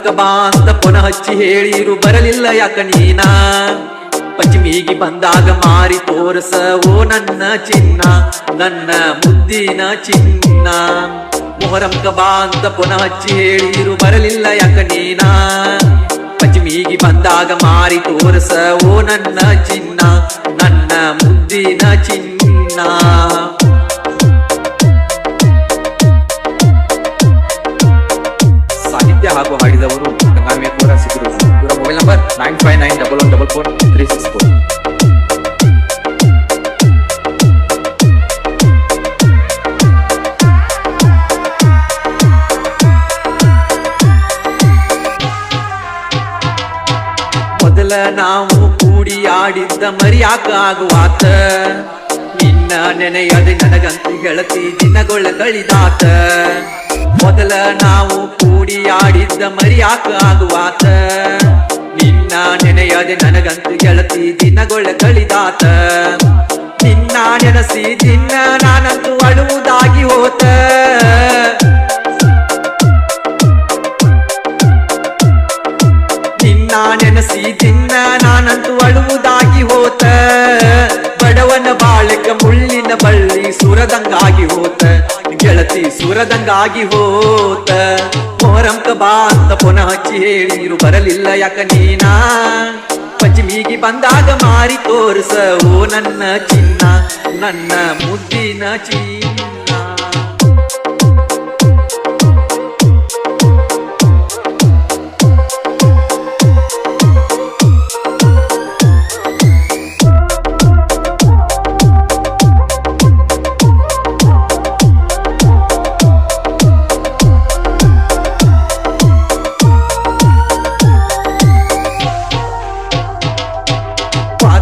ಮೊಹರಂಕ ಬಾ ಅಂತ ಪುನಃ ಹಚ್ಚಿ ಹೇಳಿರು ಬರಲಿಲ್ಲ ಯಾಕ ನೀನ ಪಂಚಮಿಗೆ ಬಂದಾಗ ಮಾರಿ ತೋರಸ ಓ ನನ್ನ ಚಿನ್ನ ನನ್ನ ಮುದ್ದಿನ ಚಿನ್ನ ಮೊಹರಂಕ ಬಾ ಅಂತ ಪುನಃ ಹಚ್ಚಿ ಹೇಳಿರು ಬರಲಿಲ್ಲ ಯಾಕ ನೀನ ಪಂಚಮಿಗೆ ಬಂದಾಗ ಮಾರಿ ತೋರಸ ಓ ನನ್ನ ಚಿನ್ನ ನನ್ನ ಮುದ್ದಿನ ಚಿನ್ನ ಸಾಹಿತ್ಯ ಹಾಗೂ ಹಾಡಿದವರು ಗಂಗಾಮೆ ಕೋರ ಸಿದ್ರು. ಇವರ ಮೊಬೈಲ್ ನಂಬರ್ 9591144364. ಮೊದಲ ನಾವು ಕೂಡಿ ಆಡಿದ್ದ ಮರಿಯಾಕ ಆಗುವಾತ ನಿನ್ನ ನೆನೆಯದೆ ನನಗಂತೂ ಗೆಳತಿ ದಿನಗೊಳ್ಳ ಕಳಿದಾತ ಮೊದಲ ನಾವು ಕೂಡಿ ಆಡಿದ್ದ ಮರಿಯಾಕ ಆಗುವಾತ ನಿನ್ನ ನೆನೆಯದೆ ನನಗಂತೂ ಗೆಳತಿ ದಿನಗೊಳ್ಳ ಕಳಿದಾತ ನಿನ್ನ ನೆನಸಿ ದಿನ ನಾನಂತೂ ಅಳುವುದಾಗಿ ಹೋತ ನಿನ್ನ ನೆನಸಿ ದಿನ ನಾನಂತೂ ಅಳುವುದಾಗಿ ಹೋತ ಬಡವನ ಬಾಳಕ ಮುಳ್ಳಿನ ಬಳ್ಳಿ ಸುರದಂಗಾಗಿ ಹೋತ ಗೆಳತಿ ಸುರದಂಗಾಗಿ ಹೋತ ಮೊಹರಂಕ ಬಾ ಅಂತ ಪುನಃ ಹಚ್ಚಿ ಹೇಳಿರು ಬರಲಿಲ್ಲ ಯಾಕ ನೀನ ಪಂಚಮಿಗೆ ಬಂದಾಗ ಮಾರಿ ತೋರಿಸ ಓ ನನ್ನ ಚಿನ್ನ ನನ್ನ ಮುದ್ದಿನ ಚಿನ್ನ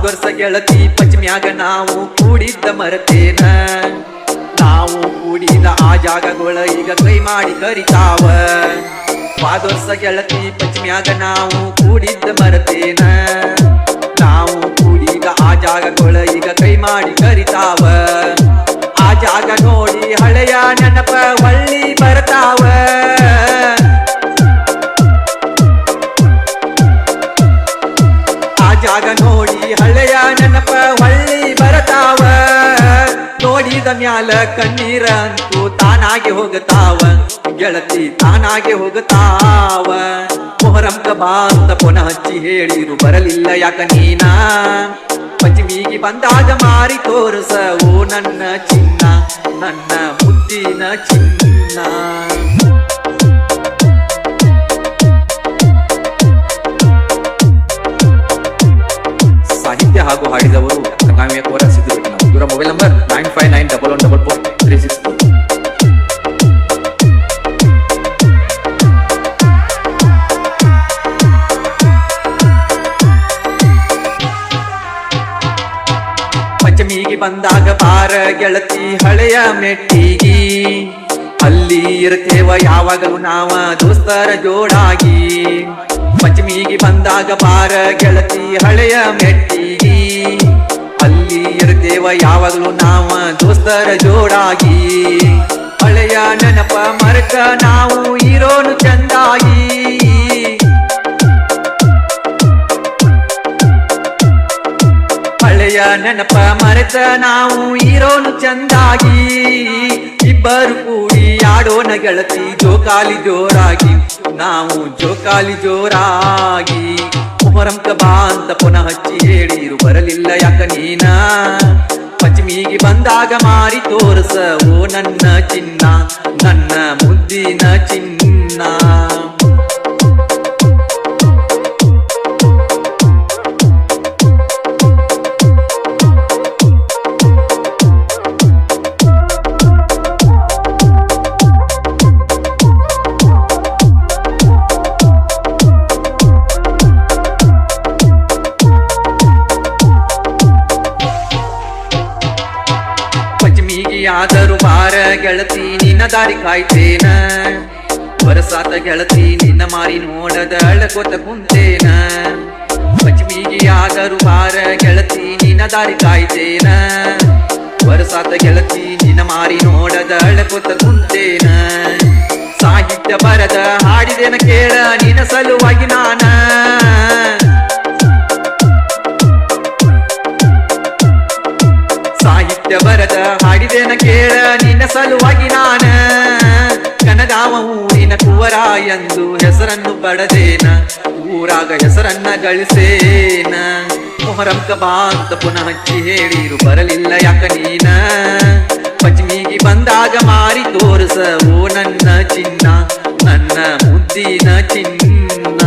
ವರ್ಷ ಗೆಳತಿ ಪಂಚಮ್ಯಾಗ ನಾವು ಕೂಡಿದ್ದ ಮರತೇನ ನಾವು ಕೂಡಿದ ಆ ಜಾಗಗಳ ಈಗ ಕೈ ಮಾಡಿ ಕರಿತಾವ ವರ್ಷ ಗೆಳತಿ ಪಂಚಮ್ಯಾಗ ನಾವು ಕೂಡಿದ್ದ ಮರತೇನ ನಾವು ಕೂಡಿದ ಆ ಜಾಗಗಳ ಈಗ ಕೈ ಮಾಡಿ ಕರಿತಾವ ಆ ಜಾಗ ನೋಡಿ ಹಳೆಯ ನೆನಪ ಹೊಳ್ಳಿ ಬರ್ತಾವ ಜಾಗ ನೋಡಿ ಹಳೆಯ ನೆನಪ ಹೊಳ್ಳಿ ಬರತಾವ ನೋಡಿದ ಮ್ಯಾಲ ಕಣ್ಣೀರ ಅಂತೂ ತಾನಾಗೆ ಹೋಗತಾವ ಗೆಳತಿ ತಾನಾಗೆ ಹೋಗತಾವ ಮೊಹರಂಕ ಬಾ ಅಂತ ಪುನಃ ಹಚ್ಚಿ ಹೇಳಿರು ಬರಲಿಲ್ಲ ಯಾಕ ನೀನ ಪಂಚಮಿಗೆ ಬಂದಾಗ ಮಾರಿ ತೋರಿಸ ಓ ನನ್ನ ಚಿನ್ನ ನನ್ನ ಮುದ್ದಿನ ಚಿನ್ನ ಸಾಹಿತ್ಯ ಹಾಗೂ ಹಾಡಿದವರು ಗಂಗಾಮೆ ಕೋರ ಸಿದ್ರು. ಇವರ ಮೊಬೈಲ್ ನಂಬರ್ 9591144364. ಪಂಚಮಿಗೆ ಬಂದಾಗ ಬಾರ ಗೆಳತಿ ಹಳೆಯ ಮೆಟ್ಟಿಗಿ ಅಲ್ಲಿ ಇರ್ತೇವ ಯಾವಾಗಲೂ ನಾವ ದೋಸ್ತರ ಜೋಡಾಗಿ ಪಂಚಮಿಗೆ ಬಂದಾಗ ಬಾರ ಗೆಳತಿ ಹಳೆಯ ಮೆಟ್ಟಿಗಿ ಅಲ್ಲಿ ಇರ್ತೇವ ಯಾವಾಗಲೂ ನಾವ ದೋಸ್ತರ ಜೋಡಾಗಿ ಹಳೆಯ ನೆನಪ ಮರಕ ನಾವು ಇರೋನು ಚಂದಾಗಿ ಹಳೆಯ ನೆನಪ ಮರೆತ ನಾವು ಇರೋನು ಚಂದಾಗಿ ಇಬ್ಬರು ಕೂಡಿ ಆಡೋಣ ಗೆಳತಿ ಜೋಕಾಲಿ ಜೋರಾಗಿ ನಾವು ಜೋಕಾಲಿ ಜೋರಾಗಿ ಮೊಹರಂಕ ಬಾ ಅಂತ ಪುನಃ ಹಚ್ಚಿ ಹೇಳಿರು ಬರಲಿಲ್ಲ ಯಾಕ ನೀನ ಪಂಚಮಿಗೆ ಬಂದಾಗ ಮಾರಿ ತೋರಿಸ ಓ ನನ್ನ ಚಿನ್ನ ನನ್ನ ಮುದ್ದಿನ ಚಿನ್ನ ಆದರೂ ಬಾರ ಗೆಳತಿ ನಿನ್ನ ದಾರಿ ಕಾಯ್ತೇನ ಬರಸಾತ ಗೆಳತಿ ನಿನ್ನ ಮಾರಿ ನೋಡದ ಅಳಕೋತ ಕುಂತೇನ ಪಂಚಮಿಗೆ ಆದರೂ ಬಾರ ಗೆಳತಿ ನಿನ್ನ ದಾರಿ ಕಾಯ್ತೇನ ಬರಸಾತ ಗೆಳತಿ ನಿನ್ನ ಮಾರಿ ನೋಡದ ಅಳಕೋತ ಕುಂತೇನ ಸಾಹಿತ್ಯ ಬರದ ಹಾಡಿದೆ ಹಾಡಿದೇನ ಕೇಳ ನಿನ್ನ ಸಲುವಾಗಿ ನಾನ ಸಾಹಿತ್ಯ ಬರದ ಹಾಡಿದೇನ ಕೇಳ ನಿನ್ನ ಸಲುವಾಗಿ ನಾನ ಕನಗಾವ ಊರಿನ ಕುವರ ಎಂದು ಹೆಸರನ್ನು ಪಡೆದೇನ ಊರಾಗ ಹೆಸರನ್ನ ಗಳಿಸೇನ ಮೊಹರಂಕ ಬಾ ಅಂತ ಪುನಃ ಹಚ್ಚಿ ಹೇಳಿರು ಬರಲಿಲ್ಲ ಯಾಕ ನೀನ ಪಂಚಮಿಗೆ ಬಂದಾಗ ಮಾರಿ ತೋರಿಸ ಓ ನನ್ನ ಚಿನ್ನ ನನ್ನ ಮುದ್ದಿನ ಚಿನ್ನ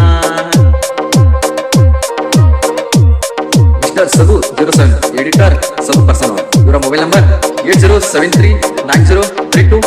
ಮಿಸ್ಟರ್ ಸದು 07 ಎಡಿಟರ್ ಸದು ಪರ್ಸನ್ ಇವರ ಮೊಬೈಲ್ ನಂಬರ್ 80739032